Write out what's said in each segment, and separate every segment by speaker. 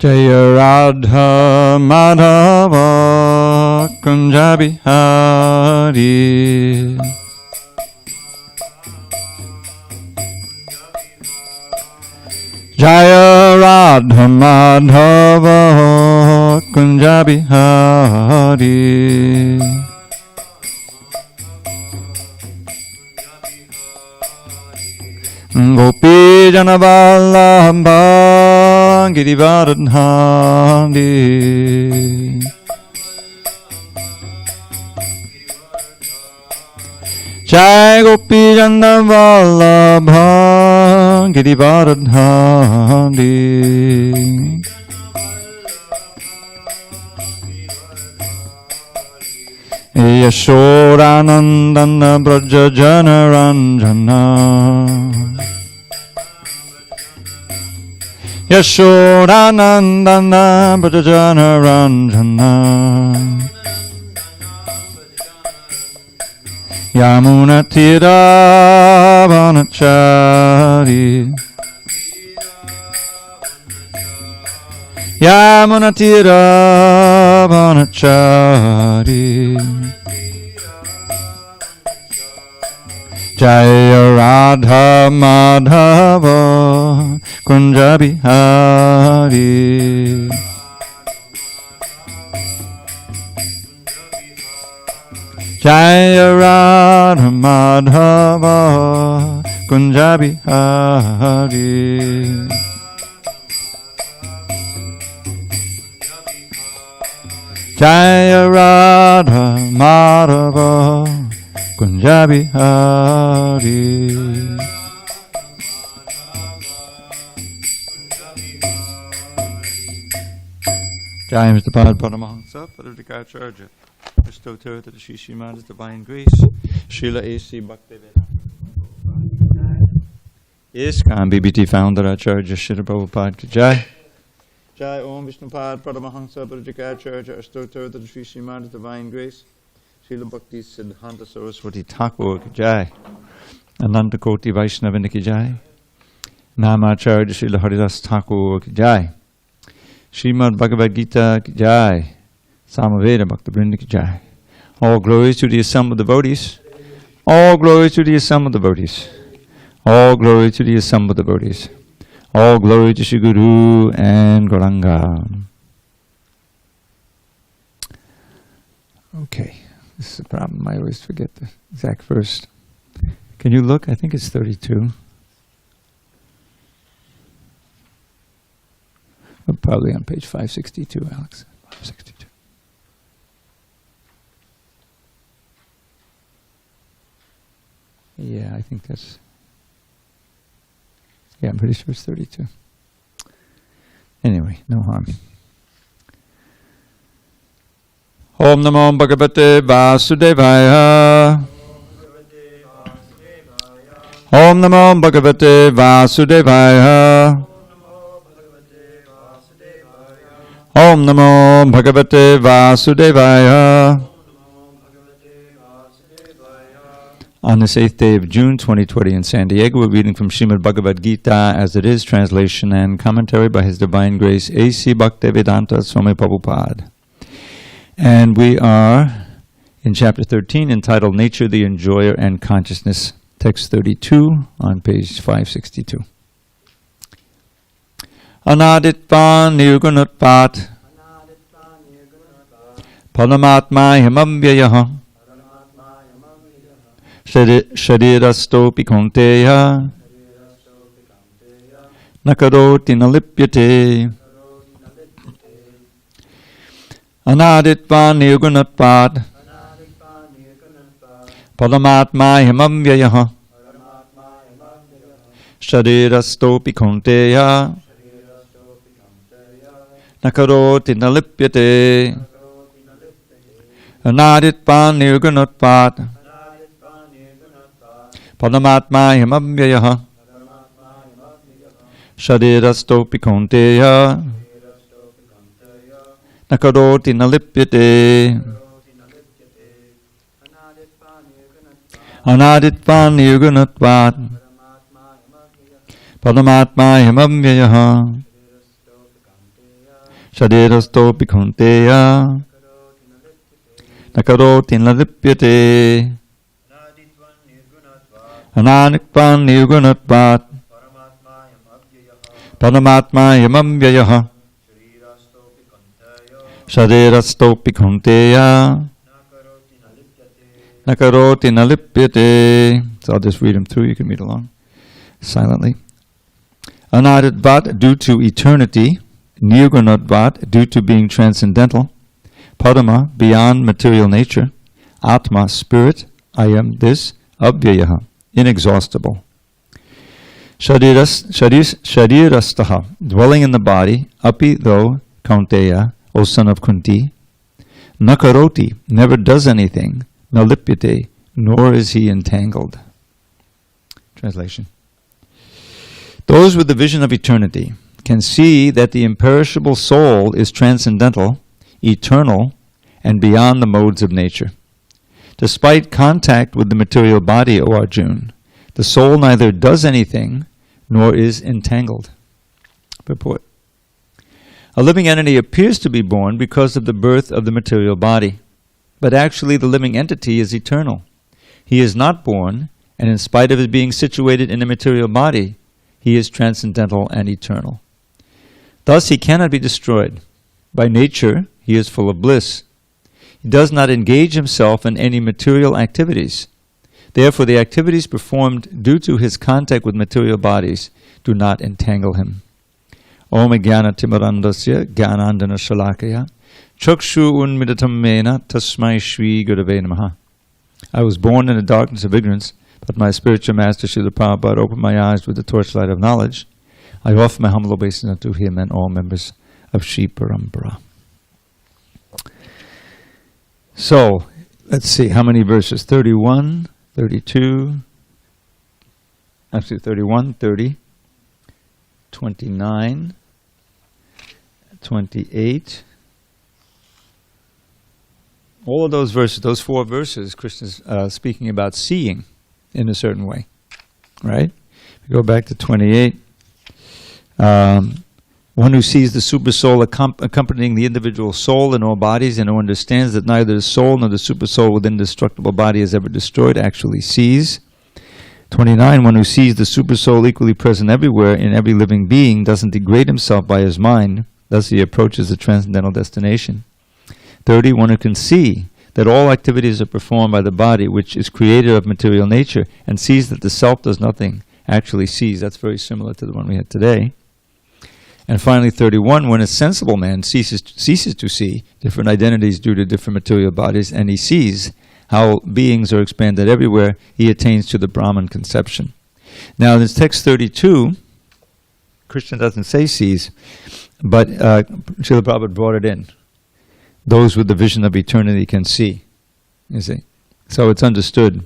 Speaker 1: Jaya Radha Madhava Kunja Bihari. Jaya Radha Madhava Kunja Bihari. Gopi Janavallabha Girivardhani. Jai Gopi Janavallabha Girivardhani. Yashodanandana Braja Janaranjana. Yashodanandana Braja Janaranjana. Yamuna Tira Vanachari. Yamuna Tira Vanachari. Jaya Radha Madhava Kunja Bihari. Jaya Radha Madhava Kunja Bihari. Jaya Radha Madhava Kunja Bihari. Jai Mr. Pad Paramahansa, Padadikacharya, Restorer to the Shishiman's Divine Grace, Srila A.C. Bhaktivedanta. ISKCON BBT founder Acharya Srila Prabhupada ki Jai. Jai Om Vishnupad Paramahansa, Padadikacharya, Restorer to the Shishiman's Divine Grace, Srila Bhakti Siddhanta Saraswati Thakur ki Jai. Ananta Koti Vaishnavanda ki Jai. Namacharya Srila Haridas Thakur ki Jai. Srimad Bhagavad Gita ki Jai. Samaveda Bhakta Vrinda ki Jai. All glories to the assembled devotees. All glory to the assembled devotees. All glory to the assembled devotees. All glory to Shri Guru and Gauranga. Okay, this is a problem. I always forget the exact verse. Can you look? I think it's 32. We're probably on page 562, Alex. 562. Yeah, I think that's... Yeah, I'm pretty sure it's 32. Anyway, no harm. Om Namo Bhagavate Vasudevaya. Om Namo Bhagavate Vasudevaya. Om Namo Bhagavate Vasudevaya. On this 8th day of June 2020 in San Diego, we're reading from Srimad Bhagavad Gita as it is, translation and commentary by His Divine Grace A.C. Bhaktivedanta Swami Prabhupada. And we are in chapter 13 entitled Nature, the Enjoyer and Consciousness, text 32 on page 562. Anaditvan nirgunatpat Palamatma himamvyayaha Sharirastopi konteya Nakaroti nalipyate Anaditvan nirgunatpat Palamatma himamvyayaha Sharirastopi konteya Nakaroti nalipyate Anaditvan nirgunatpat Padamatma himamvyayaha Sharirastopi konteya Nakaroti nalipyate Anaditvan nirgunatvat Padamatma himamvyayaha Shadirastopi kaunteya nakaroti nalipyate ananikpan nirgunatvat Paramatma yamamvyayaha Shadirastopi kaunteya nakaroti nalipyate. So I'll just read them through, you can read along silently. Anaditvat, due to eternity. Nirgunatvat, due to being transcendental. Parama, beyond material nature. Atma, spirit. I am this. Abhyayaha, inexhaustible. Shadirastaha, dwelling in the body. Api, though, Kaunteya, O son of Kunti. Nakaroti, never does anything. Nalipyate, nor is he entangled. Translation. Those with the vision of eternity can see that the imperishable soul is transcendental, eternal, and beyond the modes of nature. Despite contact with the material body, O Arjuna, the soul neither does anything nor is entangled. Purport. A living entity appears to be born because of the birth of the material body, but actually the living entity is eternal. He is not born, and in spite of his being situated in a material body, he is transcendental and eternal. Thus he cannot be destroyed. By nature, he is full of bliss. He does not engage himself in any material activities. Therefore, the activities performed due to his contact with material bodies do not entangle him. Om Jnana Timarandasya Jnanandana Shalakaya Chakshu Unmidatam Mena Tasmai Shri Gurave Namaha. I was born in the darkness of ignorance, but my spiritual master Srila Prabhupada opened my eyes with the torchlight of knowledge. I offer my humble obeisance unto him and all members of Shri Parampara. So, let's see, how many verses? 31, 32, actually 31, 30, 29, 28. All of those verses, those 4 verses, Krishna's speaking about seeing in a certain way, right? We go back to 28. One who sees the super soul accompanying the individual soul in all bodies and who understands that neither the soul nor the super soul within the destructible body is ever destroyed actually sees. 29. One who sees the super soul equally present everywhere in every living being doesn't degrade himself by his mind, thus he approaches the transcendental destination. 30. One who can see that all activities are performed by the body which is created of material nature and sees that the self does nothing actually sees. That's very similar to the one we had today. And finally, 31, when a sensible man ceases to see different identities due to different material bodies, and he sees how beings are expanded everywhere, he attains to the Brahman conception. Now, in this text 32, Krishna doesn't say sees, but Srila Prabhupada brought it in. Those with the vision of eternity can see, you see. So it's understood.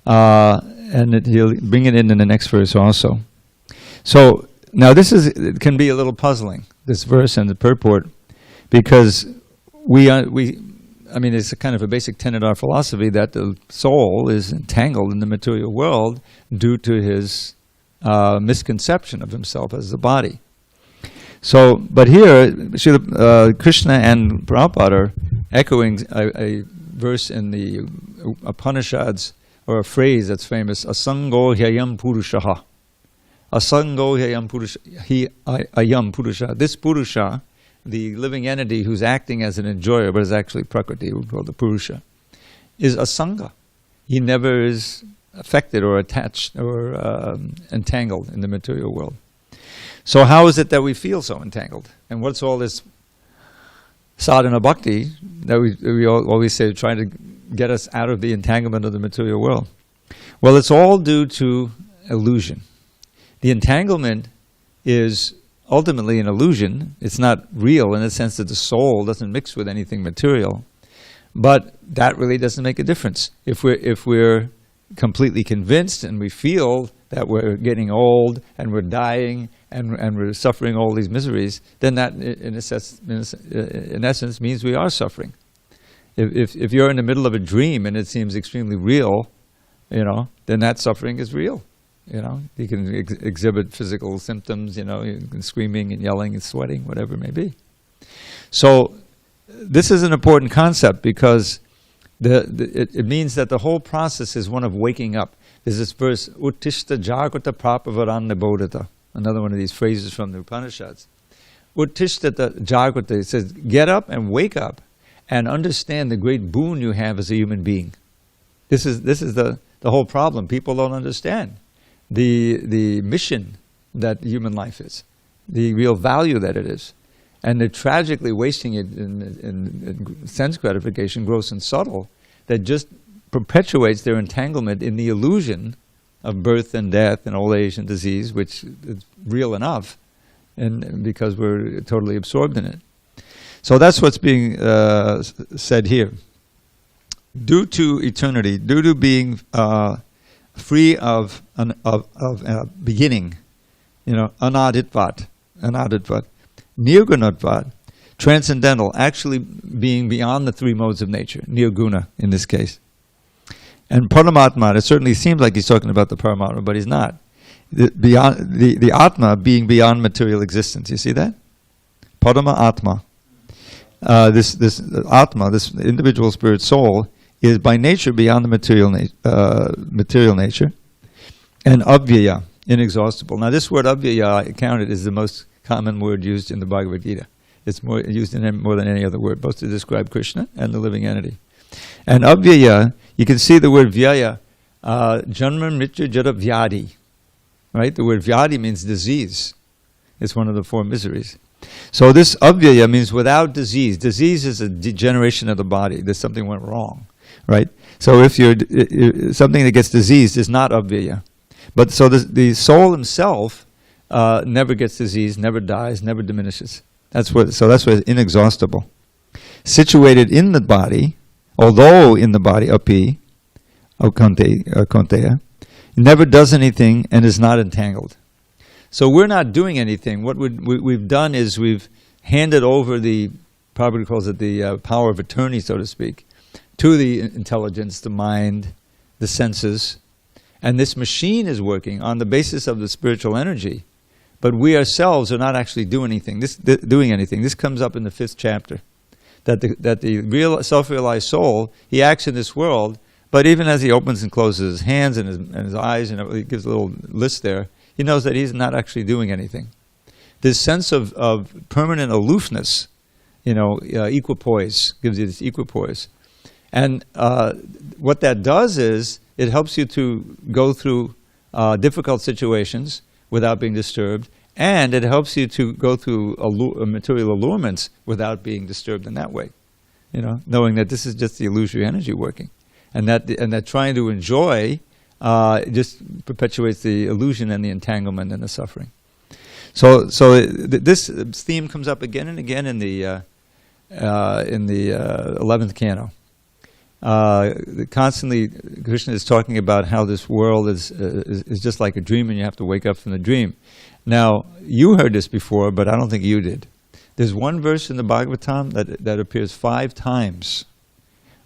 Speaker 1: And he'll bring it in the next verse also. So, now it can be a little puzzling, this verse and the purport, because it's a kind of a basic tenet of our philosophy that the soul is entangled in the material world due to his misconception of himself as the body. So, but here, Krishna and Prabhupada are echoing a verse in the Upanishads, or a phrase that's famous, asango hyayam purushaha. Asango hyayam ayam purusha. This purusha, the living entity who's acting as an enjoyer, but is actually prakriti, we call the purusha, is asanga. He never is affected or attached or entangled in the material world. So how is it that we feel so entangled? And what's all this sadhana bhakti that we always say, trying to get us out of the entanglement of the material world? Well, it's all due to illusion. The entanglement is ultimately an illusion. It's not real in the sense that the soul doesn't mix with anything material. But that really doesn't make a difference. If we're completely convinced and we feel that we're getting old and we're dying and we're suffering all these miseries, then that in essence means we are suffering. If you're in the middle of a dream and it seems extremely real, then that suffering is real. You can exhibit physical symptoms, screaming and yelling and sweating, whatever it may be. So this is an important concept because it means that the whole process is one of waking up. There's this verse, Uttishta Jagrata Prapavaran Bodhata, another one of these phrases from the Upanishads. Uttishta Jagrata, it says, get up and wake up and understand the great boon you have as a human being. This is the whole problem. People don't understand the mission that human life is, the real value that it is. And they're tragically wasting it in sense gratification, gross and subtle, that just perpetuates their entanglement in the illusion of birth and death and old age and disease, which is real enough, and because we're totally absorbed in it. So that's what's being said here. Due to eternity, due to being free of beginning, anaditvat, nirgunatvat, transcendental, actually being beyond the three modes of nature, nirguna in this case. And Paramatma, it certainly seems like he's talking about the Paramatma, but he's not. The Atma being beyond material existence. You see that? Parama Atma. This Atma, this individual spirit soul, is by nature beyond the material nature. And Avyaya, inexhaustible. Now this word Avyaya, I counted, is the most common word used in the Bhagavad Gita. It's used in more than any other word, both to describe Krishna and the living entity. And Avyaya, you can see the word Vyaya, Janma Mrityu Jara Vyadi. Right? The word Vyadi means disease. It's one of the four miseries. So this Avyaya means without disease. Disease is a degeneration of the body. There's something went wrong. Right? So if something that gets diseased is not Avyaya. But so the soul himself never gets disease, never dies, never diminishes. That's why it's inexhaustible. Situated in the body, although in the body, api, konteya, never does anything and is not entangled. So we're not doing anything. What we've done is we've handed over Prabhupada calls it the power of attorney, so to speak, to the intelligence, the mind, the senses. And this machine is working on the basis of the spiritual energy. But we ourselves are not actually doing anything. This comes up in the 5th chapter. That the real self-realized soul, he acts in this world, but even as he opens and closes his hands and his eyes, and he gives a little list there, he knows that he's not actually doing anything. This sense of permanent aloofness, equipoise, gives you this equipoise. And what that does is, it helps you to go through difficult situations without being disturbed, and it helps you to go through material allurements without being disturbed in that way. Knowing that this is just the illusory energy working. And that trying to enjoy just perpetuates the illusion and the entanglement and the suffering. So this theme comes up again and again in the 11th canto. Constantly, Krishna is talking about how this world is just like a dream, and you have to wake up from the dream. Now, you heard this before, but I don't think you did. There's one verse in the Bhagavatam that appears 5 times,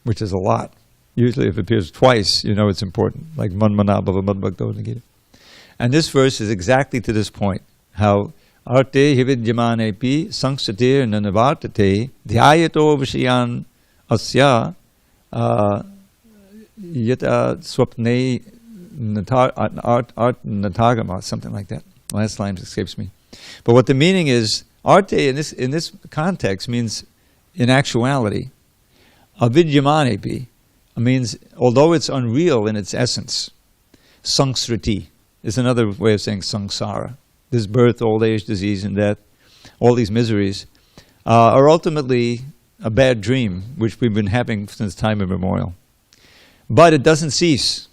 Speaker 1: which is a lot. Usually if it appears twice, it's important, like Manmana Bhava Madbhakto Nagita. And this verse is exactly to this point, how Arte hividyamanepi sanksatir nanavartate dhyayato vishayan asya yata swapne art natagama, something like that. Last line escapes me. But what the meaning is, arte in this context means in actuality. Avidyamanepi means, although it's unreal in its essence, sangsriti is another way of saying samsara. This birth, old age, disease, and death, all these miseries, are ultimately a bad dream, which we've been having since time immemorial. But it doesn't cease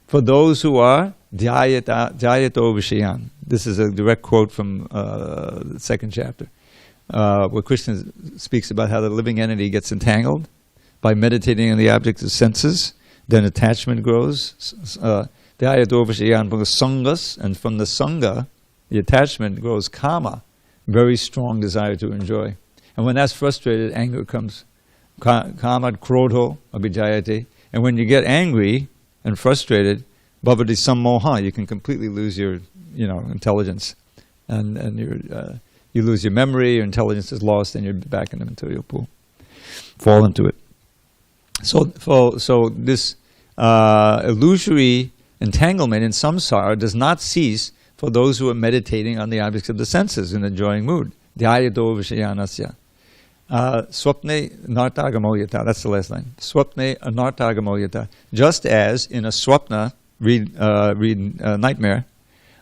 Speaker 1: for those who are dhyayato vishayan. This is a direct quote from the 2nd chapter, where Krishna speaks about how the living entity gets entangled by meditating on the objects of senses. Then attachment grows. Dhyayato vishayan from the sangas, and from the sangha, the attachment grows kama, very strong desire to enjoy. And when that's frustrated, anger comes. Kama krodho abhijayate. And when you get angry and frustrated, bhavati sammoha, you can completely lose your intelligence and You lose your memory, your intelligence is lost, and you're back in the material pool. Fall into it. So this illusory entanglement in samsara does not cease for those who are meditating on the objects of the senses in enjoying mood. Dhyayato vishayanasya. Swapne anartagamo yata. That's the last line. Swapne anartagamo yata. Just as in a swapna, read nightmare,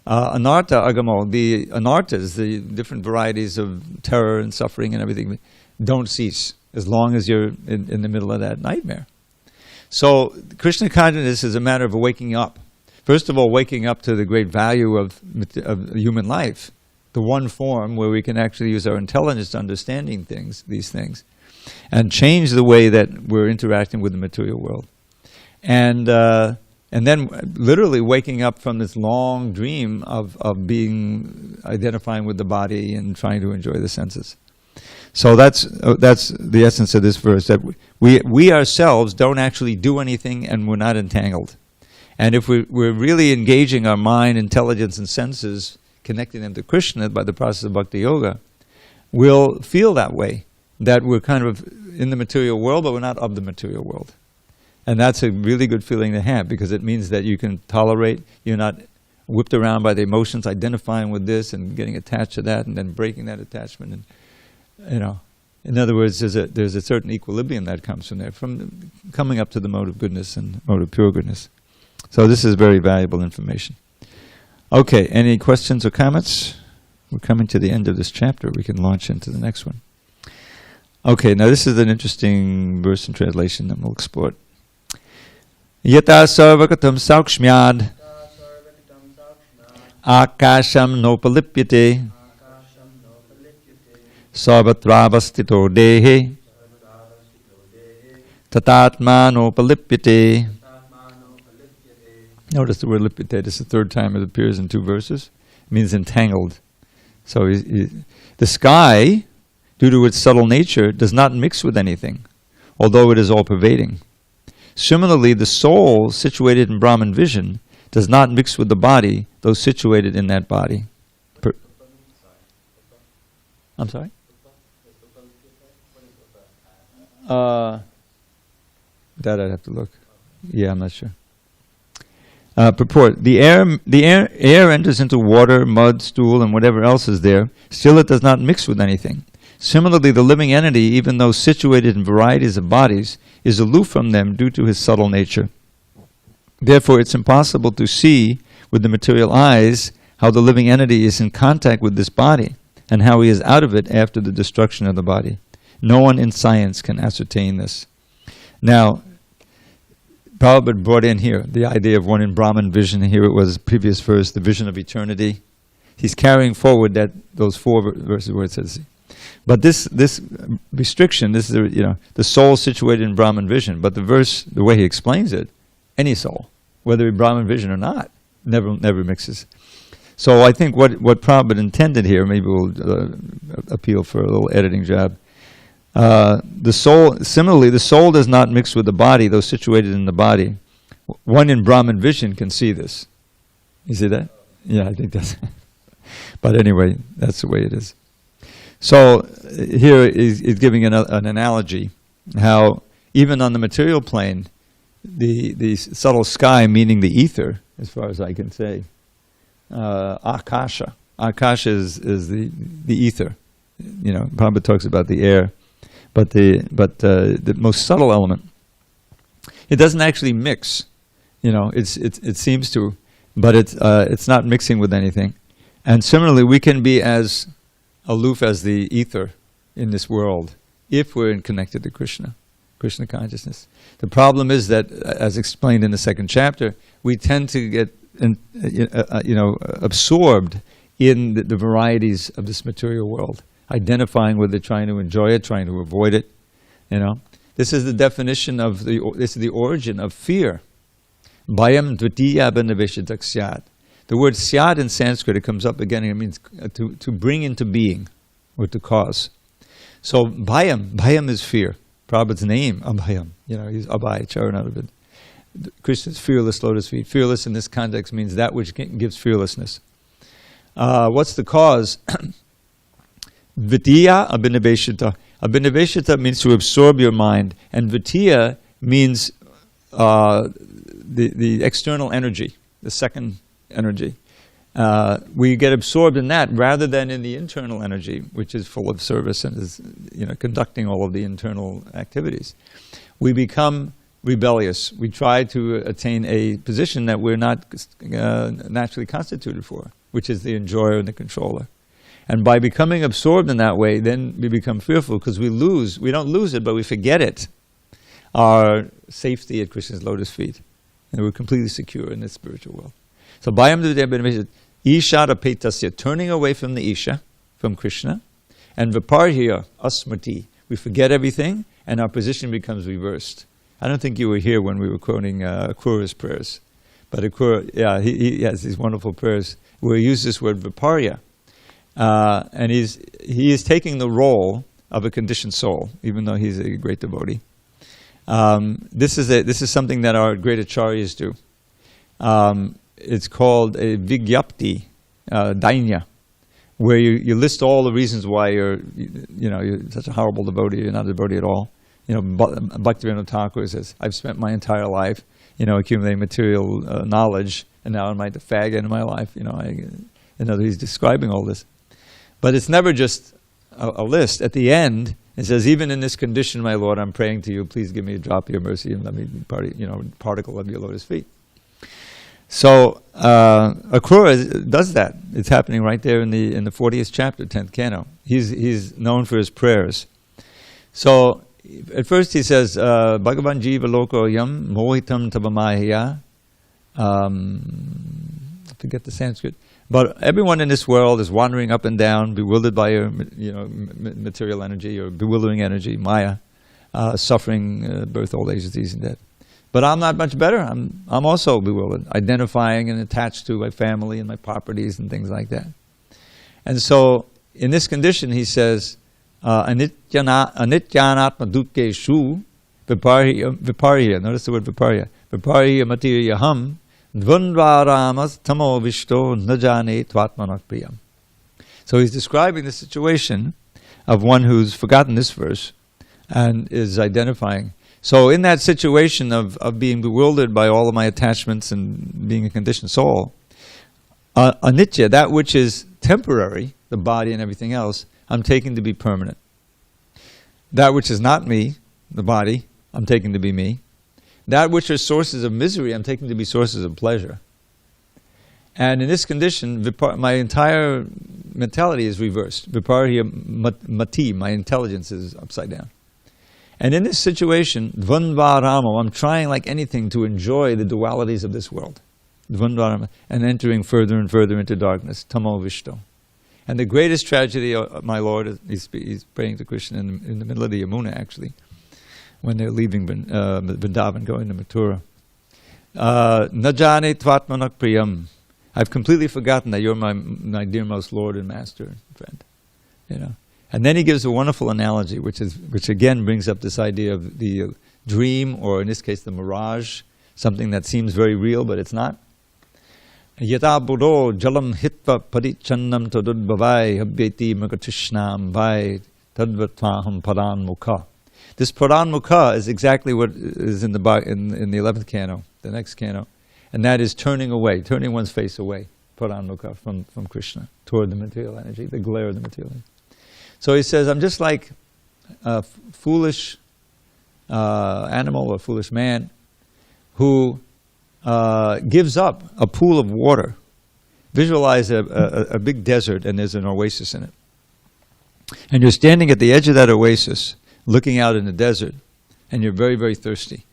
Speaker 1: anarta agamo, the anartas, the different varieties of terror and suffering and everything, don't cease as long as you're in the middle of that nightmare. So Krishna consciousness is a matter of waking up. First of all, waking up to the great value of human life, the one form where we can actually use our intelligence to understanding these things, and change the way that we're interacting with the material world. And then literally waking up from this long dream of identifying with the body and trying to enjoy the senses. So that's the essence of this verse, that we ourselves don't actually do anything and we're not entangled. And if we're really engaging our mind, intelligence, and senses, connecting them to Krishna by the process of bhakti yoga, we'll feel that way, that we're kind of in the material world, but we're not of the material world. And that's a really good feeling to have, because it means that you can tolerate, you're not whipped around by the emotions, identifying with this and getting attached to that and then breaking that attachment. And, in other words, there's a certain equilibrium that comes from there, from coming up to the mode of goodness and mode of pure goodness. So this is very valuable information. Okay, any questions or comments? We're coming to the end of this chapter. We can launch into the next one. Okay, now this is an interesting verse and translation that we'll explore. Yata sarvakatam saukshmyad akasham nopalipyate sarvatravastito dehe tatatma nopalipyate. Notice the word lipyate. This is the third time it appears in two verses. It means entangled. So the sky, due to its subtle nature, does not mix with anything, although it is all-pervading. Similarly, the soul situated in Brahman vision does not mix with the body, though situated in that body. I'm sorry? That I'd have to look. Yeah, I'm not sure. Purport: the air enters into water, mud, stool, and whatever else is there. Still, it does not mix with anything. Similarly, the living entity, even though situated in varieties of bodies, is aloof from them due to his subtle nature. Therefore, it's impossible to see with the material eyes how the living entity is in contact with this body and how he is out of it after the destruction of the body. No one in science can ascertain this. Now, Prabhupada brought in here the idea of one in Brahman vision. Here it was, previous verse, the vision of eternity. He's carrying forward those four verses where it says, but this restriction, this is the soul situated in Brahman vision. But the verse, the way he explains it, any soul, whether in Brahman vision or not, never mixes. So I think what Prabhupada intended here, maybe we'll appeal for a little editing job. Similarly, the soul does not mix with the body, though situated in the body. One in Brahman vision can see this. You see that? Yeah, I think that's. But anyway, that's the way it is. So here is giving an analogy, how even on the material plane, the subtle sky, meaning the ether, as far as I can say, akasha. Akasha is the ether. Prabhupada talks about the air. But the most subtle element, it doesn't actually mix, it seems to, but it's not mixing with anything. And similarly, we can be as aloof as the ether in this world if we're connected to Krishna consciousness. The problem is that, as explained in the second chapter, we tend to get absorbed in the varieties of this material world, identifying with it, trying to enjoy it, trying to avoid it. This is the definition this is the origin of fear. Bhayam dvitiya abhinaveshatak syat. The word syat in Sanskrit, it comes up again, it means to bring into being, or to cause. So bhayam is fear. Prabhupada's name, Abhayam, he's Abhay, Charanaravid. Krishna's fearless lotus feet. Fearless in this context means that which gives fearlessness. What's the cause? Vidya abhinaveshita. Abhinaveshita means to absorb your mind, and Vidya means the external energy, the second energy. We get absorbed in that rather than in the internal energy, which is full of service and is, conducting all of the internal activities. We become rebellious. We try to attain a position that we're not naturally constituted for, which is the enjoyer and the controller. And by becoming absorbed in that way, then we become fearful because we don't lose it, but we forget it, our safety at Krishna's lotus feet. And we're completely secure in this spiritual world. So, Bhayam Vidya Isha Rapetasya, turning away from the Isha, from Krishna, and Viparhya, Asmriti, we forget everything, and our position becomes reversed. I don't think you were here when we were quoting Akrura's prayers, but Akrura, he has these wonderful prayers where he uses this word Viparhya. And he is taking the role of a conditioned soul, even though he's a great devotee. This is something that our great acharyas do. It's called a vigyapti, dainya, where you list all the reasons why you're such a horrible devotee. You're not a devotee at all. Bhaktivinoda Thakur says, "I've spent my entire life, accumulating material knowledge, and now I'm the fag end of my life." He's describing all this. But it's never just a list. At the end, it says, "Even in this condition, my Lord, I'm praying to you. Please give me a drop of your mercy and let me be particle of your lotus feet." So Akrura does that. It's happening right there in the 40th chapter, 10th canto. He's known for his prayers. So at first he says, "Bhagavan jiva loko yam mohitam tabamaya." I forget the Sanskrit. But everyone in this world is wandering up and down, bewildered by your, material energy or bewildering energy, Maya, suffering birth, old age, disease, and death. But I'm not much better. I'm also bewildered, identifying and attached to my family and my properties and things like that. And so, in this condition, he says, "Anityanatma dukkeshu viparhya." Notice the word viparhya. Viparhya matiryaham. Dvandvaramas tamo vishto najane tvatmanak priyam. So he's describing the situation of one who's forgotten this verse and is identifying. So in that situation of being bewildered by all of my attachments and being a conditioned soul, anitya, that which is temporary, the body and everything else, I'm taking to be permanent. That which is not me, the body, I'm taking to be me. That which are sources of misery, I'm taking to be sources of pleasure. And in this condition, my entire mentality is reversed. Viparhya mati, my intelligence is upside down. And in this situation, dvandvaramo, I'm trying like anything to enjoy the dualities of this world. Dvandvaramo, and entering further and further into darkness. Tamo vishto. And the greatest tragedy, my Lord, he's praying to Krishna in the middle of the Yamuna, actually, when they're leaving Vrindavan, going to Mathura. Najane tvatmanak priyam. I've completely forgotten that you're my dearmost Lord and Master and friend. And then he gives a wonderful analogy, which again brings up this idea of the dream, or in this case the mirage, something that seems very real but it's not. Yata buddho jalam hitva parichannam tadudbhavai habbeti magatishnam vai tadvatvaham paran mukha. This Paran Mukha is exactly what is in the 11th canto, the next canto, and that is turning away, turning one's face away, Paran Mukha, from Krishna, toward the material energy, the glare of the material energy. So he says, I'm just like a foolish animal or foolish man who gives up a pool of water. Visualize a big desert and there's an oasis in it. And you're standing at the edge of that oasis, looking out in the desert, and you're very, very thirsty.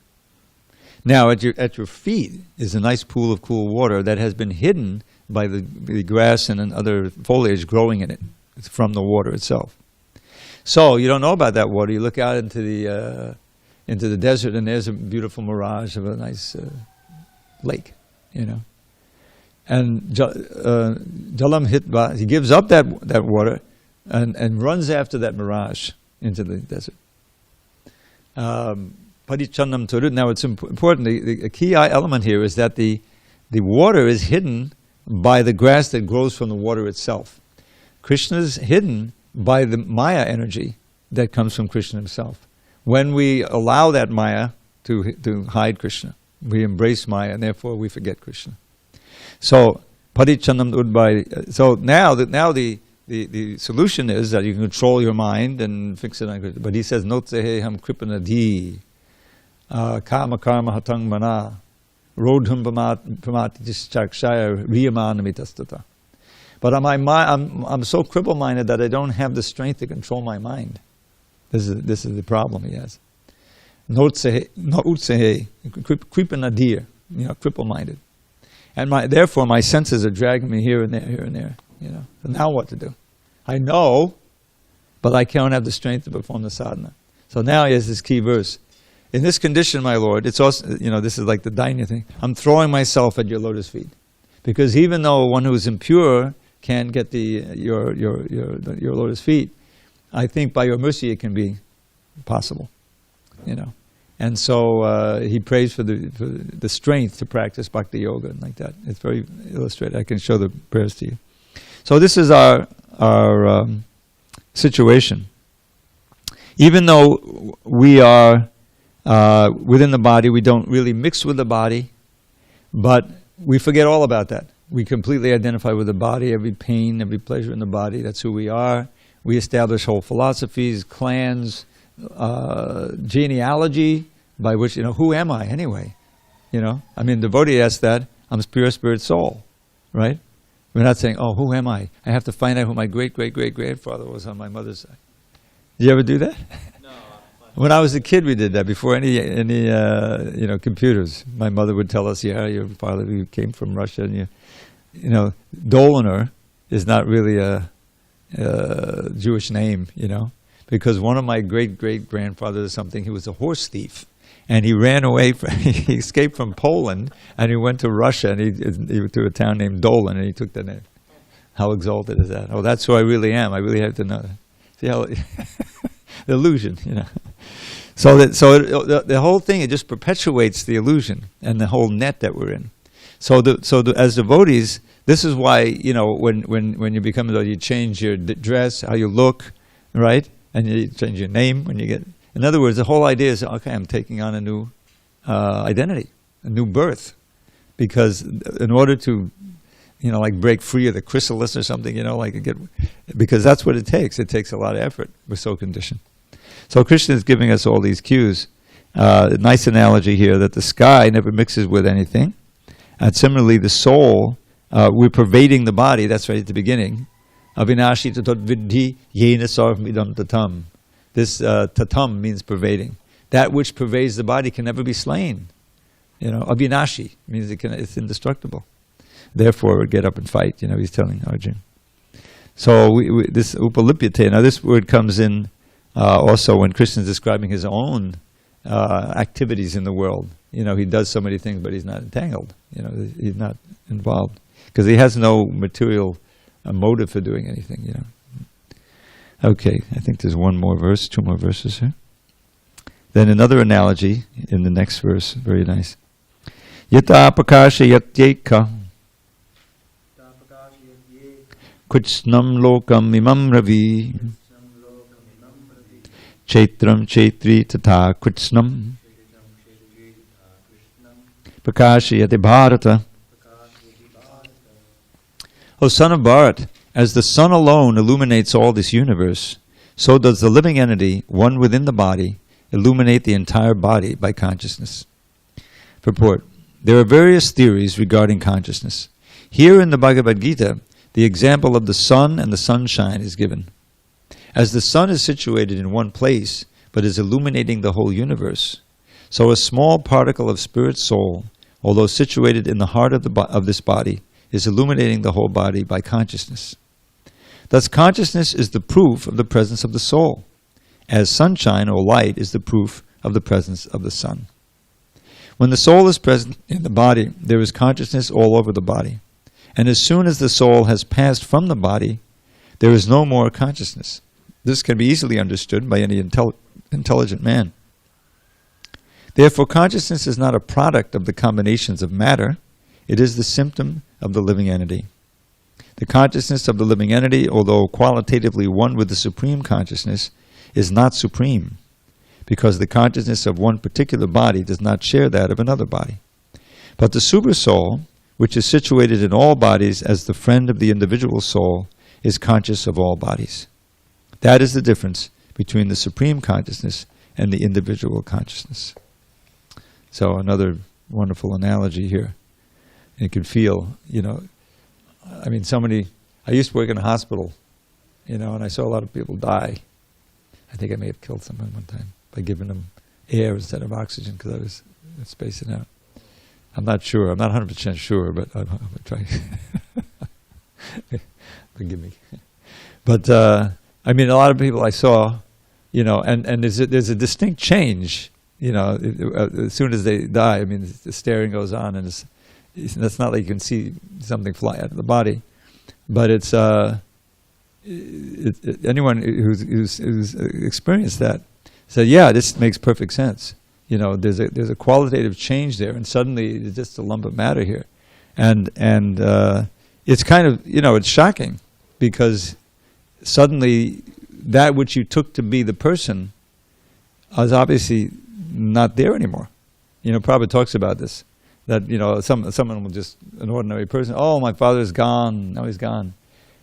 Speaker 1: Now, at your feet is a nice pool of cool water that has been hidden by the grass and other foliage growing in it. It's from the water itself. So you don't know about that water. You look out into the desert, and there's a beautiful mirage of a nice lake, And Jalam Hitva, he gives up that water and runs after that mirage into the desert. Parichannam Turud. Now it's important, the key element here is that the water is hidden by the grass that grows from the water itself. Krishna is hidden by the Maya energy that comes from Krishna himself. When we allow that Maya to hide Krishna, we embrace Maya, and therefore we forget Krishna. So, Parichanam Udbhai. So now the solution is that you can control your mind and fix it on Krishna. But he says, Notsehe ham kripanadi, kama karma hatang mana, rodham pramati chakshaya riyamanamitasthata. But I'm so cripple-minded that I don't have the strength to control my mind. This is the problem he has. Notsehe, kripanadi, cripple-minded. And therefore my senses are dragging me here and there. So now what to do? I know, but I can't have the strength to perform the sadhana. So now he has this key verse. In this condition, my Lord, it's also, this is like the Dainya thing. I'm throwing myself at your lotus feet. Because even though one who is impure can't get your lotus feet, I think by your mercy it can be possible. And so he prays for the strength to practice bhakti yoga and like that. It's very illustrated. I can show the prayers to you. So this is our situation. Even though we are within the body, we don't really mix with the body, but we forget all about that. We completely identify with the body, every pain, every pleasure in the body. That's who we are. We establish whole philosophies, clans, genealogy, by which, who am I anyway? Devotee asks that, I'm pure spirit soul, right? We're not saying, oh, who am I? I have to find out who my great-great-great-grandfather was on my mother's side. Did you ever do that?
Speaker 2: No.
Speaker 1: When I was a kid, we did that before any computers. My mother would tell us, yeah, your father came from Russia, and Dolinar is not really a Jewish name, because one of my great-great-grandfathers or something, he was a horse thief. And he ran away, he escaped from Poland, and he went to Russia, and he to a town named Dolin, and he took the name. How exalted is that? Oh, that's who I really am. I really have to know that. See how, the illusion, So the whole thing, it just perpetuates the illusion and the whole net that we're in. So as devotees, this is why, when you become a devotee, you change your dress, how you look, right? And you change your name when you get... In other words, the whole idea is, okay, I'm taking on a new identity, a new birth. Because in order to, break free of the chrysalis or something, because that's what it takes. It takes a lot of effort. We're so conditioned. So Krishna is giving us all these cues. A nice analogy here that the sky never mixes with anything. And similarly, the soul, we're pervading the body, that's right at the beginning. Avinashi tatot vidhi yena sarvamidam tatam. This tatam means pervading. That which pervades the body can never be slain. Avinashi means it's indestructible. Therefore, get up and fight. He's telling Arjuna. So this upalipyate. Now, this word comes in also when Krishna is describing his own activities in the world. He does so many things, but he's not entangled. He's not involved because he has no material motive for doing anything. Okay, I think there's one more verse, two more verses here. Then another analogy in the next verse, very nice. Yata prakasha yatyeka kuchnam lokam imam ravi chaitram chaitri tata kuchnam prakasha yati bharata. O son of Bharat, as the sun alone illuminates all this universe, so does the living entity, one within the body, illuminate the entire body by consciousness. Purport. There are various theories regarding consciousness. Here in the Bhagavad Gita, the example of the sun and the sunshine is given. As the sun is situated in one place, but is illuminating the whole universe, so a small particle of spirit soul, although situated in the heart of this body, is illuminating the whole body by consciousness. Thus, consciousness is the proof of the presence of the soul, as sunshine or light is the proof of the presence of the sun. When the soul is present in the body, there is consciousness all over the body. And as soon as the soul has passed from the body, there is no more consciousness. This can be easily understood by any intelligent man. Therefore, consciousness is not a product of the combinations of matter. It is the symptom of the living entity. The consciousness of the living entity, although qualitatively one with the supreme consciousness, is not supreme, because the consciousness of one particular body does not share that of another body. But the Supersoul, which is situated in all bodies as the friend of the individual soul, is conscious of all bodies. That is the difference between the supreme consciousness and the individual consciousness. So another wonderful analogy here. You can feel, I used to work in a hospital, and I saw a lot of people die. I think I may have killed someone one time by giving them air instead of oxygen because I was spacing out. I'm not sure. I'm not 100% sure, but I'm trying. Forgive me. But, a lot of people I saw, and there's a distinct change, as soon as they die. The staring goes on, and it's not like you can see something fly out of the body. But it's, anyone who's experienced that said, yeah, this makes perfect sense. There's a qualitative change there, and suddenly it's just a lump of matter here, and it's kind of it's shocking, because suddenly that which you took to be the person is obviously not there anymore. Prabhupada talks about this, that someone will just, an ordinary person, oh, my father's gone, now he's gone.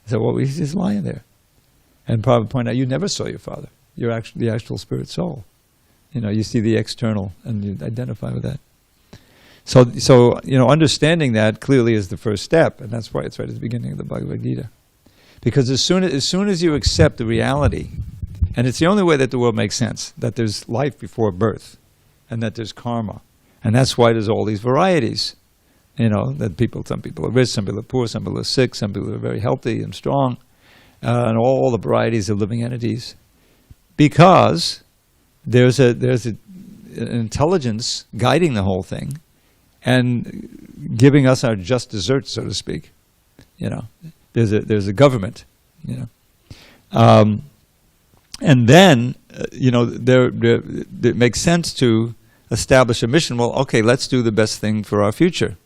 Speaker 1: So well, he's just lying there, and Prabhupada pointed out, you never saw your father. You're actually the actual spirit soul. You see the external and you identify with that. So understanding that clearly is the first step, and that's why it's right at the beginning of the Bhagavad Gita. Because as soon as you accept the reality, and it's the only way that the world makes sense, that there's life before birth, and that there's karma, and that's why there's all these varieties. That some people are rich, some people are poor, some people are sick, some people are very healthy and strong, and all the varieties of living entities, because there's an intelligence guiding the whole thing and giving us our just desserts, so to speak. There's a government. And then it makes sense to establish a mission. Well, okay, let's do the best thing for our future.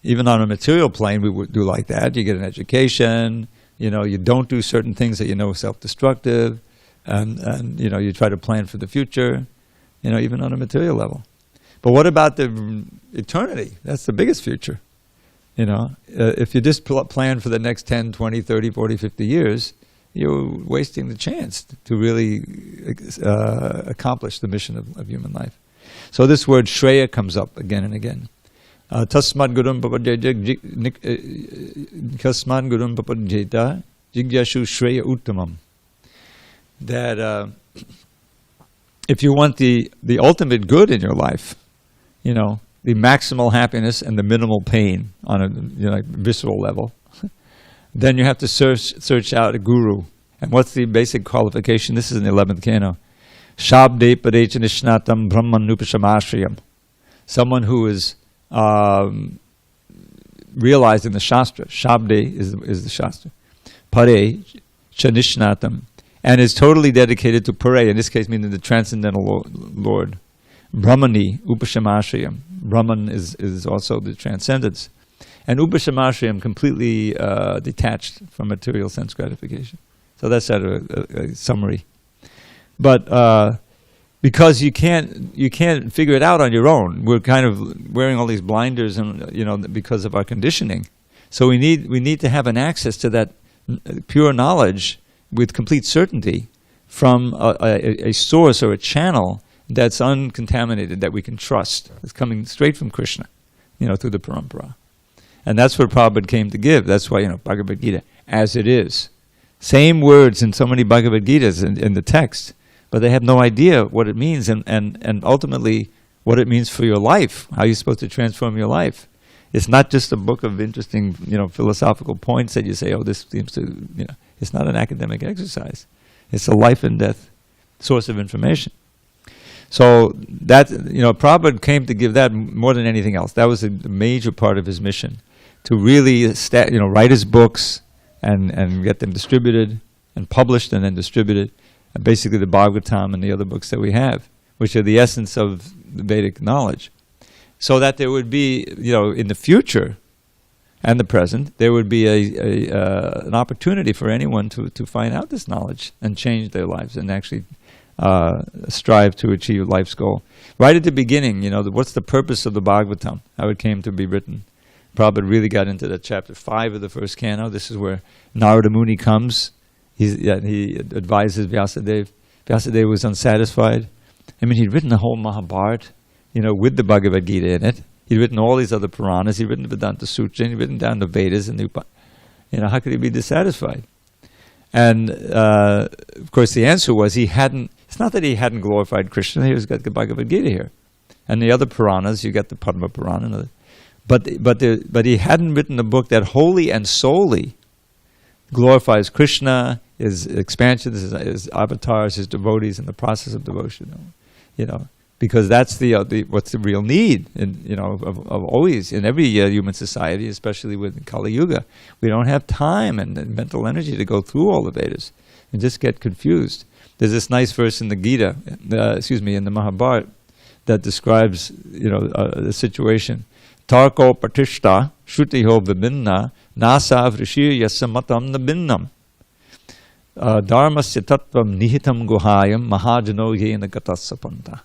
Speaker 1: Even on a material plane, we would do like that. You get an education. You don't do certain things that self-destructive. And you try to plan for the future, even on a material level. But what about the eternity? That's the biggest future. If you just plan for the next 10, 20, 30, 40, 50 years, you're wasting the chance to really accomplish the mission of human life. So this word Shreya comes up again and again. Tasmad gurum papadjeta jigyashu Shreya uttamam. That if you want the ultimate good in your life, the maximal happiness and the minimal pain on a visceral level, then you have to search out a guru. And what's the basic qualification? This is in the 11th canto. Shabde padechanishnatam brahmanupashamashriyam. Someone who is realizing the Shastra. Shabde is the Shastra. Pare chanishnatam. And is totally dedicated to Pare, in this case meaning the transcendental Lord. Brahmani, Upashamashriyam. Brahman is also the transcendence. And Upashamashriyam, completely detached from material sense gratification. So that's a summary. But because you can't figure it out on your own. We're kind of wearing all these blinders, and because of our conditioning. So we need to have an access to that pure knowledge with complete certainty from a source or a channel that's uncontaminated, that we can trust. It's coming straight from Krishna, through the parampara. And that's what Prabhupada came to give. That's why, Bhagavad Gita, as it is. Same words in so many Bhagavad Gitas in the text, but they have no idea what it means and ultimately what it means for your life, how you're supposed to transform your life. It's not just a book of interesting, philosophical points that you say, oh, this seems to, It's not an academic exercise. It's a life and death source of information. So that, Prabhupada came to give that more than anything else. That was a major part of his mission, to really, write his books and get them distributed and published and then distributed. And basically the Bhagavatam and the other books that we have, which are the essence of the Vedic knowledge. So that there would be, in the future, and the present, there would be an opportunity for anyone to find out this knowledge and change their lives and actually strive to achieve life's goal. Right at the beginning, what's the purpose of the Bhagavatam? How it came to be written. Prabhupada really got into that chapter 5 of the first canto. This is where Narada Muni comes. He advises Vyasadeva. Vyasadeva was unsatisfied. I mean, he'd written the whole Mahabharata, with the Bhagavad Gita in it. He'd written all these other Puranas. He'd written the Vedanta Sutra. He'd written down the Vedas and the how could he be dissatisfied? And of course, the answer was he hadn't. It's not that he hadn't glorified Krishna. He was got the Bhagavad Gita here, and the other Puranas. You got the Padma Purana, but he hadn't written a book that wholly and solely glorifies Krishna, his expansions, his avatars, his devotees in the process of devotion. Because that's what's the real need of always in every human society, especially with Kali Yuga. We don't have time and mental energy to go through all the Vedas and just get confused. There's this nice verse in the Gita, in the Mahabharata, that describes the situation. Tarko patishta shrutiho vibhinna nasa vrishir yasamatam nabinnam dharmasya tattvam nihitam guhayam mahajano yena gatasapanta.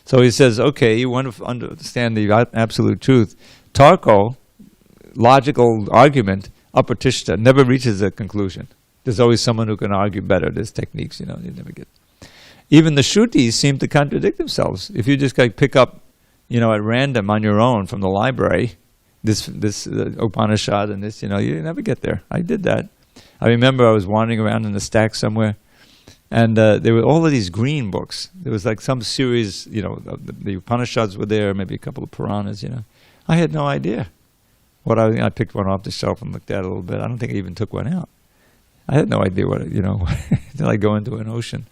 Speaker 1: So he says, okay, you want to understand the absolute truth. Tarko, logical argument, apatishta, never reaches a conclusion. There's always someone who can argue better. There's techniques, you never get. Even the Shrutis seem to contradict themselves. If you just pick up, at random on your own from the library, this Upanishad and this, you never get there. I did that. I remember I was wandering around in the stack somewhere, and there were all of these green books. There was some series, the Upanishads were there, maybe a couple of Puranas, I had no idea. I picked one off the shelf and looked at it a little bit. I don't think I even took one out. I had no idea what, until I go into an ocean.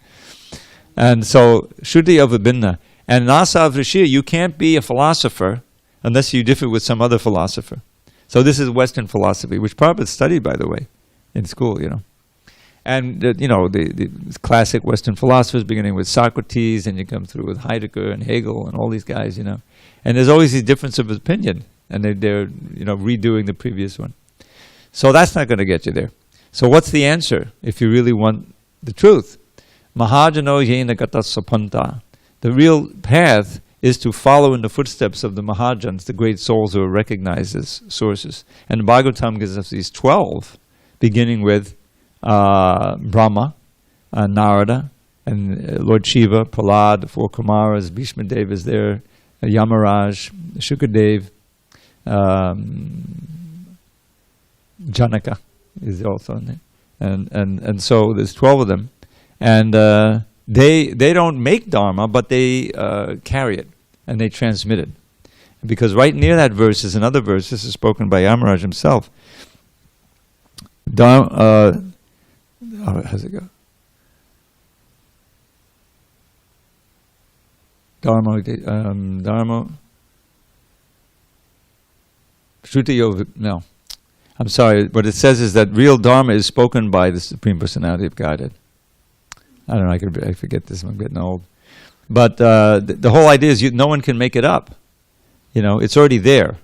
Speaker 1: And so, Shruti of Vibhinna. And Nasa Vrishir, you can't be a philosopher unless you differ with some other philosopher. So this is Western philosophy, which Prabhupada studied, by the way, in school, And, the classic Western philosophers, beginning with Socrates, and you come through with Heidegger and Hegel and all these guys, And there's always a difference of opinion, and they're redoing the previous one. So that's not going to get you there. So what's the answer if you really want the truth? Mahajano yena gatasapanta. The real path is to follow in the footsteps of the Mahajans, the great souls who are recognized as sources. And the Bhagavatam gives us these 12, beginning with Brahma, Narada, and Lord Shiva, Prahlad, the 4 Kumaras, Bhishma Dev is there, Yamaraj, Shukadev, Janaka is also in there. And so there's 12 of them. And they don't make Dharma, but they carry it, and they transmit it. Because right near that verse is another verse, this is spoken by Yamaraj himself. How's it go? Dharma. No. I'm sorry, what it says is that real Dharma is spoken by the Supreme Personality of Godhead. I don't know, I forget this, I'm getting old. But the whole idea is no one can make it up. It's already there.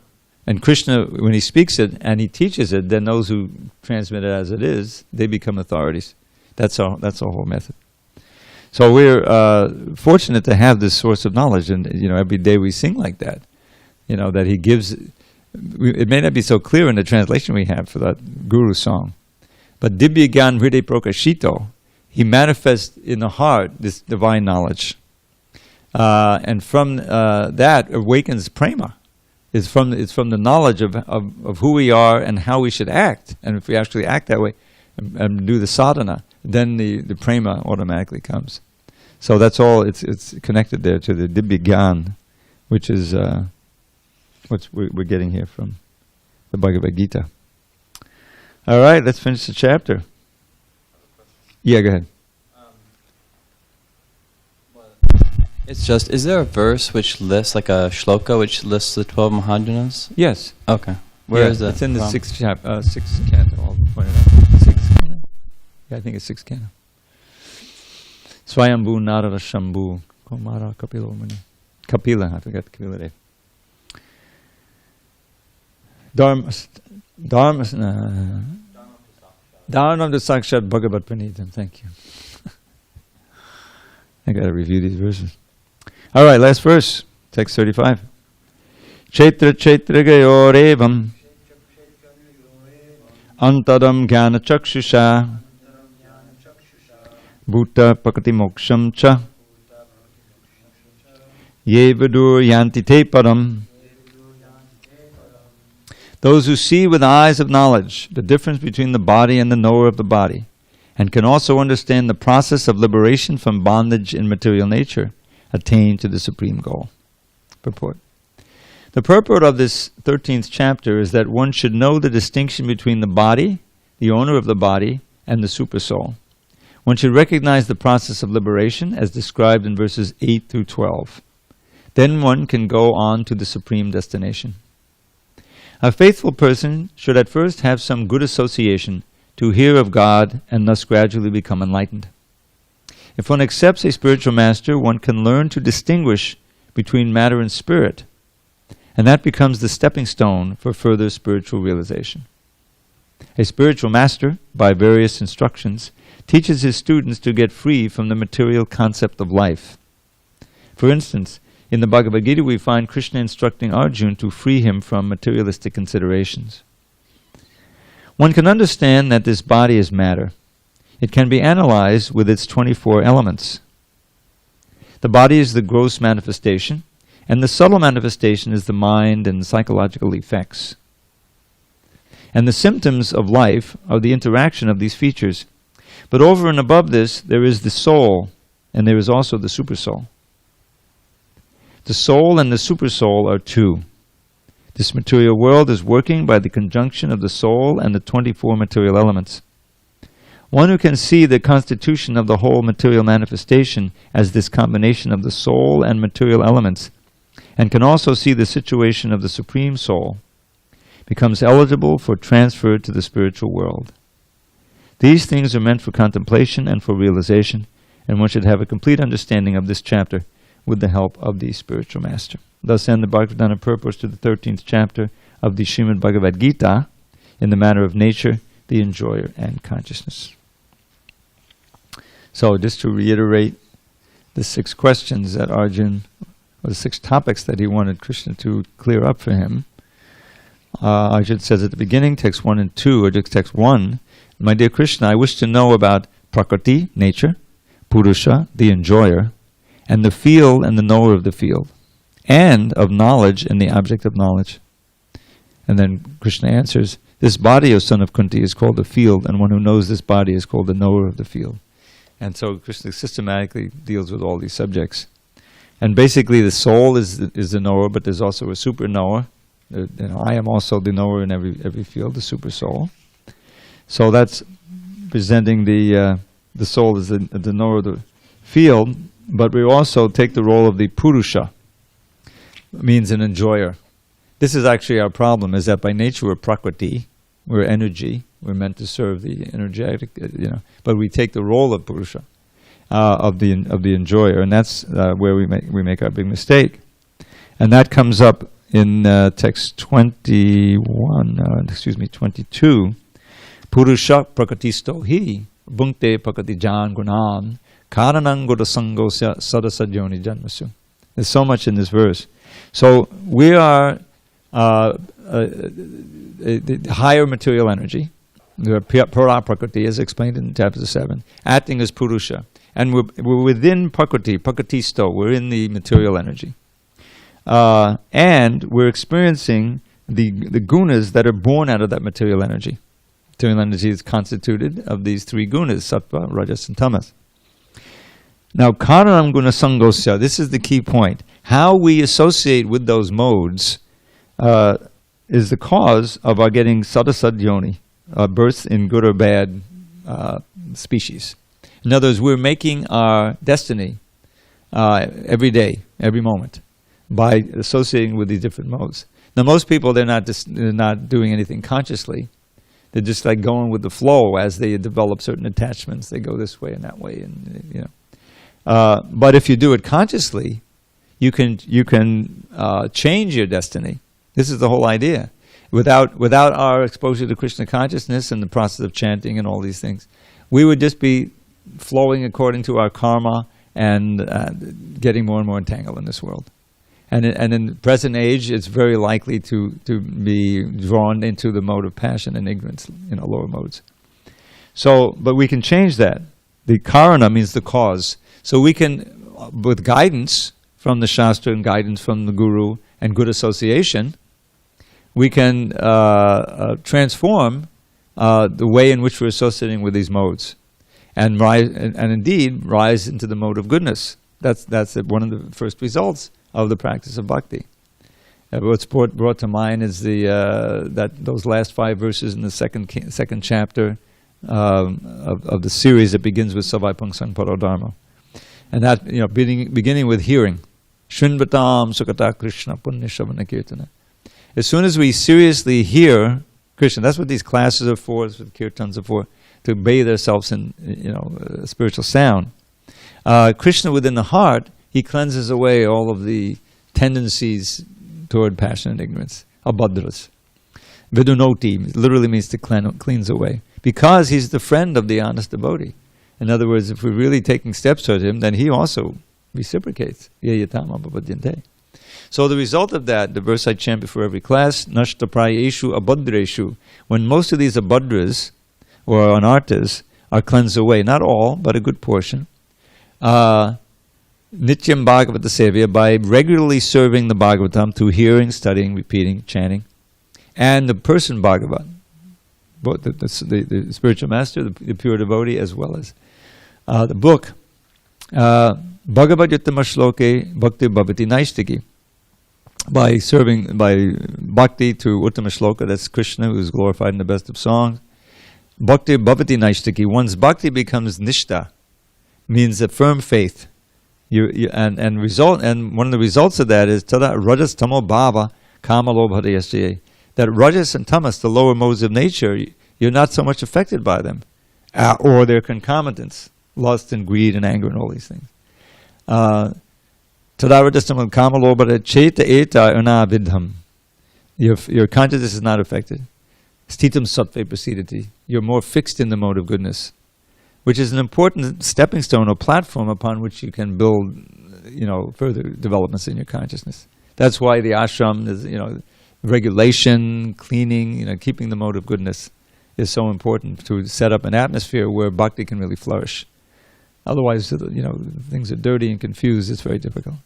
Speaker 1: And Krishna, when he speaks it and he teaches it, then those who transmit it as it is, they become authorities. That's our whole method. So we're fortunate to have this source of knowledge, and every day we sing like that. That he gives. It may not be so clear in the translation we have for that Guru song, but Dibya Gyan Hriday Prokashito, he manifests in the heart this divine knowledge, and from that awakens prema. It's from the knowledge of who we are and how we should act, and if we actually act that way and do the sadhana, then the prema automatically comes. So that's all. It's connected there to the Dibya Gyan, which is what we're getting here from the Bhagavad Gita. All right, let's finish the chapter. Yeah, go ahead.
Speaker 2: It's just, is there a verse which lists, like a shloka, which lists the 12 Mahajanas?
Speaker 1: Yes.
Speaker 2: Okay. Where is that?
Speaker 1: It's in the
Speaker 2: from?
Speaker 1: sixth canto. I'll point it out. Sixth canto. Yeah, I think it's sixth canto. Swayambhu Narada Shambhu Kumara Kapila Muni. Kapila, I forgot Kapila Dev. Dharmananda Sakshat Bhagavat Pranidham. Thank you. I got to review these verses. All right, last verse, text 35. Chetra chetra gayorevam antadam jnana chakshusha bhuta pakati moksham cha ye vidur yanti te param. Those who see with the eyes of knowledge the difference between the body and the knower of the body, and can also understand the process of liberation from bondage in material nature, attain to the supreme goal. Purport. The purport of this 13th chapter is that one should know the distinction between the body, the owner of the body, and the supersoul. One should recognize the process of liberation as described in verses 8 through 12. Then one can go on to the supreme destination. A faithful person should at first have some good association to hear of God and thus gradually become enlightened. If one accepts a spiritual master, one can learn to distinguish between matter and spirit, and that becomes the stepping stone for further spiritual realization. A spiritual master, by various instructions, teaches his students to get free from the material concept of life. For instance, in the Bhagavad Gita we find Krishna instructing Arjuna to free him from materialistic considerations. One can understand that this body is matter. It can be analyzed with its 24 elements. The body is the gross manifestation, and the subtle manifestation is the mind and psychological effects. And the symptoms of life are the interaction of these features. But over and above this, there is the soul, and there is also the supersoul. The soul and the supersoul are two. This material world is working by the conjunction of the soul and the 24 material elements. One who can see the constitution of the whole material manifestation as this combination of the soul and material elements, and can also see the situation of the Supreme Soul, becomes eligible for transfer to the spiritual world. These things are meant for contemplation and for realization, and one should have a complete understanding of this chapter with the help of the spiritual master. Thus end the Bhagavatam purpose to the 13th chapter of the Srimad Bhagavad Gita in the matter of nature, the enjoyer, and consciousness. So just to reiterate the 6 questions that Arjuna, or the 6 topics that he wanted Krishna to clear up for him. Arjuna says at the beginning, text 1 and 2, or text 1, my dear Krishna, I wish to know about Prakriti, nature, Purusha, the enjoyer, and the field and the knower of the field, and of knowledge and the object of knowledge. And then Krishna answers, this body, O son of Kunti, is called the field, and one who knows this body is called the knower of the field. And so Krishna systematically deals with all these subjects. And basically the soul is the knower, but there's also a super knower. I am also the knower in every field, the super soul. So that's presenting the soul as the knower of the field, but we also take the role of the Purusha, means an enjoyer. This is actually our problem, is that by nature we're Prakriti, we're energy, we're meant to serve the energetic, but we take the role of Purusha, of the enjoyer, and that's where we make our big mistake. And that comes up in text 22. Purusha prakritisto hi bhunkte prakatijan gunan karanangoda sangosya sadasadyoni janmasu. There's so much in this verse. So we are the higher material energy. We are Pura Prakriti, as explained in chapter 7, acting as Purusha. And we're within Prakriti, Prakritisto, we're in the material energy. And we're experiencing the gunas that are born out of that material energy. Material energy is constituted of these 3 gunas, Sattva, Rajas, and Tamas. Now, Karanam Guna Sangosya, this is the key point. How we associate with those modes is the cause of our getting Sadasad Yoni, birth in good or bad species. In other words, we're making our destiny every day, every moment, by associating with these different modes. Now, most people, they're not doing anything consciously. They're just like going with the flow as they develop certain attachments. They go this way and that way, and but if you do it consciously, you can change your destiny. This is the whole idea. without our exposure to Krishna consciousness and the process of chanting and all these things, we would just be flowing according to our karma and getting more and more entangled in this world. And in the present age, it's very likely to be drawn into the mode of passion and ignorance, lower modes. So, but we can change that. The karana means the cause. So we can, with guidance from the Shastra and guidance from the Guru and good association, we can transform the way in which we're associating with these modes, and rise, and indeed rise into the mode of goodness. That's one of the first results of the practice of bhakti. What's brought to mind is those last 5 verses in the second chapter of the series that begins with Savai Pungsang Parodharma, and that beginning with hearing, Shrinvatam Sukata Krishna Punya Shavana Kirtana. As soon as we seriously hear Krishna, that's what these classes are for, that's what kirtans are for, to bathe ourselves in spiritual sound. Krishna within the heart, he cleanses away all of the tendencies toward passion and ignorance, abhadras. Vidunoti literally means to cleanse away, because he's the friend of the honest devotee. In other words, if we're really taking steps toward him, then he also reciprocates. So the result of that, the verse I chant before every class, Nashta prayeshu abhadreshu, when most of these abhadras, or anartas, are cleansed away, not all, but a good portion, Nityam Bhagavata Sevya, by regularly serving the Bhagavatam through hearing, studying, repeating, chanting, and the person Bhagavat, both the spiritual master, the pure devotee, as well as the book, Bhagavad Uttama Shloke Bhakti Bhavati Naistiki, by bhakti to Uttama Shloka, that's Krishna who is glorified in the best of songs. Bhakti Bhavati Naistiki, one's bhakti becomes nishta, means a firm faith. And one of the results of that is tada rajas tamo bhava kama lobha yasya, that rajas and tamas, the lower modes of nature, you're not so much affected by them, or their concomitants, lust and greed and anger and all these things. Tada rajas tamo kama lobha cheta eta unavidham, your consciousness is not affected. Stitam sattve prasidati, you're more fixed in the mode of goodness, which is an important stepping stone or platform upon which you can build, further developments in your consciousness. That's why the ashram is, regulation, cleaning, keeping the mode of goodness is so important, to set up an atmosphere where bhakti can really flourish. Otherwise, things are dirty and confused. It's very difficult.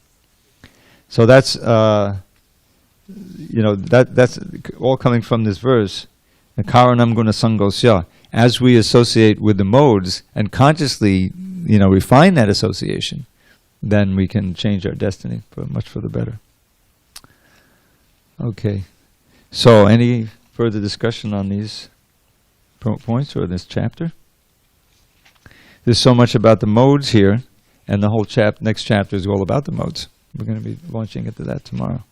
Speaker 1: So that's, that's all coming from this verse. Karanam guna sangosya. As we associate with the modes and consciously, refine that association, then we can change our destiny much for the better. Okay. So, any further discussion on these points or this chapter? There's so much about the modes here, and the whole next chapter is all about the modes. We're going to be launching into that tomorrow.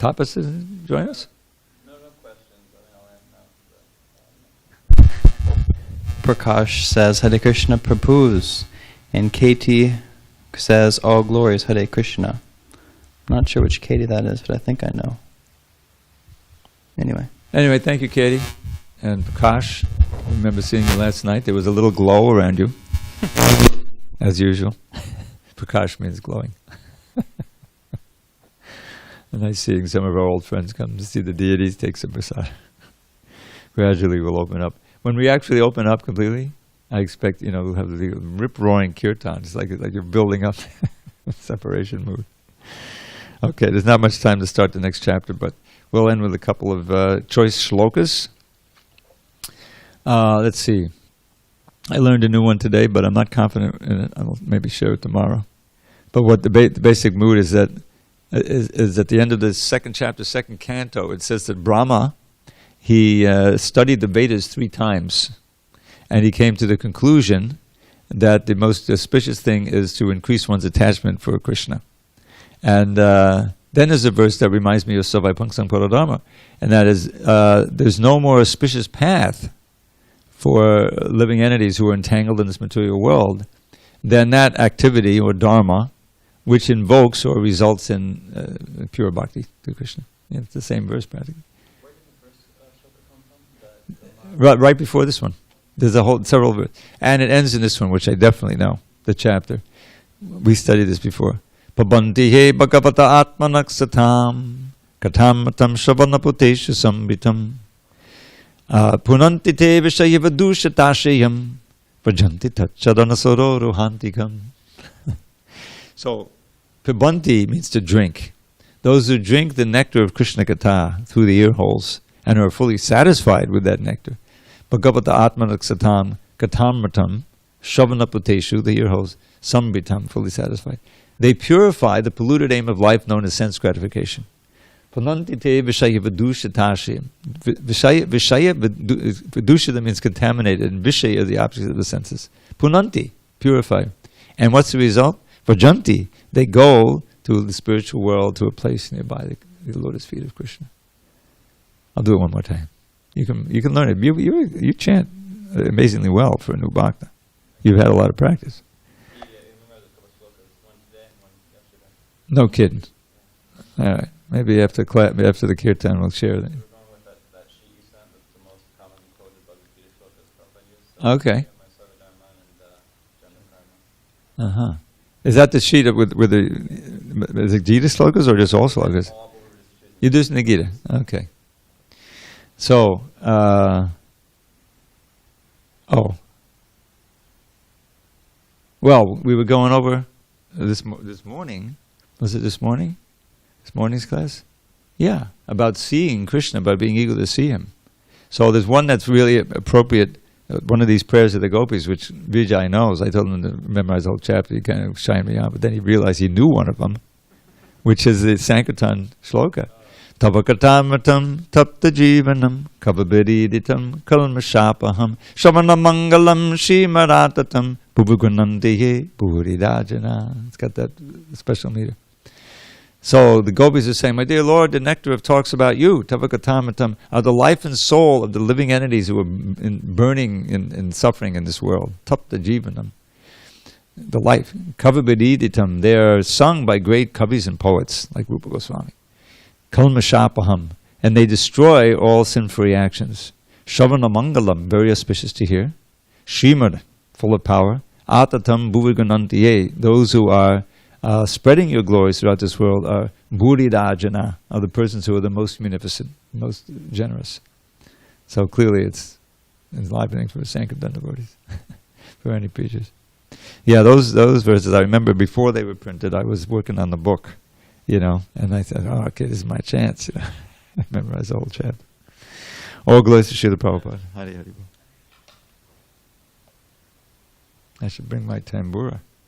Speaker 1: Tapas, join us?
Speaker 2: No questions. I'll end now. Prakash says, Hare Krishna Prabhus. And Katie says, all glories, Hare Krishna. I'm not sure which Katie that is, but I think I know. Anyway,
Speaker 1: thank you, Katie. And Prakash, I remember seeing you last night. There was a little glow around you, as usual. Prakash means glowing. And nice seeing some of our old friends come to see the deities, take some prasad. Gradually we'll open up. When we actually open up completely, I expect, we'll have the rip-roaring kirtans, like you're building up separation mood. Okay, there's not much time to start the next chapter, but we'll end with a couple of choice shlokas. Let's see. I learned a new one today, but I'm not confident in it. I'll maybe share it tomorrow. But what the basic mood is that is at the end of the second chapter, second canto, it says that Brahma, he studied the Vedas 3 times, and he came to the conclusion that the most auspicious thing is to increase one's attachment for Krishna. And then there's a verse that reminds me of Savai Pungsang Parodharma, and that is, there's no more auspicious path for living entities who are entangled in this material world than that activity or dharma which invokes or results in pure bhakti to Krishna. Yeah, it's the same verse practically.
Speaker 2: Where did the first shloka come from?
Speaker 1: Right before this one. There's several verses. And it ends in this one, which I definitely know, the chapter. We studied this before. Pabanti he bhagavata atmanaksatam katam matam shavanaputeshu sambitam punanti te vishayavadushatashayam vajanti tachadhanasoro ruhantikam. So, pibanti means to drink. Those who drink the nectar of Krishna Katha through the ear holes and are fully satisfied with that nectar. Bhagavata atmanaksatam katamratam shavanaputeshu, the ear holes, sambitam, fully satisfied. They purify the polluted aim of life known as sense gratification. Pananti te vishaya vidushatashim. Vishaya vidushita means contaminated, and vishaya is the opposite of the senses. Punanti, purify. And what's the result? Vajanti, they go to the spiritual world, to a place nearby the lotus feet of Krishna. I'll do it one more time. You can learn it. You chant amazingly well for a new bhakta. You've had a lot of practice. No kidding. All right. Maybe after the kirtan we'll share that. Okay. Is that the sheet with the Gita slokas or just all slokas? You do the Gita. Okay. So, well, we were going over this morning. Was it this morning? This morning's class? Yeah, about seeing Krishna, about being eager to see him. So there's one that's really appropriate, one of these prayers of the gopis, which Vijay knows. I told him to memorize the whole chapter. He kind of shined me out, but then he realized he knew one of them, which is the Sankirtan shloka. Tavakatamatam tapta jivanam kavabiriditam kalmashapaham shamanamangalam shimaratatam bubugunandihe buhuridajana. It's got that special meter. So the gopis are saying, my dear Lord, the nectar of talks about you, Tavakatamatam, are the life and soul of the living entities who are burning in suffering in this world. Tapta jivanam. The life. Kavabiriditam. They are sung by great kavis and poets like Rupa Goswami. Kalmashapaham, and they destroy all sinful reactions. Shavana Mangalam, very auspicious to hear. Shrimad, full of power. Atatam Bhuviganantiye, those who are spreading your glories throughout this world are Bhuridajana, are the persons who are the most munificent, most generous. So clearly it's enlivening for Sankirtan devotees, for any preachers. Yeah, those verses, I remember before they were printed, I was working on the book. And I said, okay, this is my chance. I memorized the whole chapter. All glories to Srila Prabhupada. Hari Hari Bol. I should bring my tambura.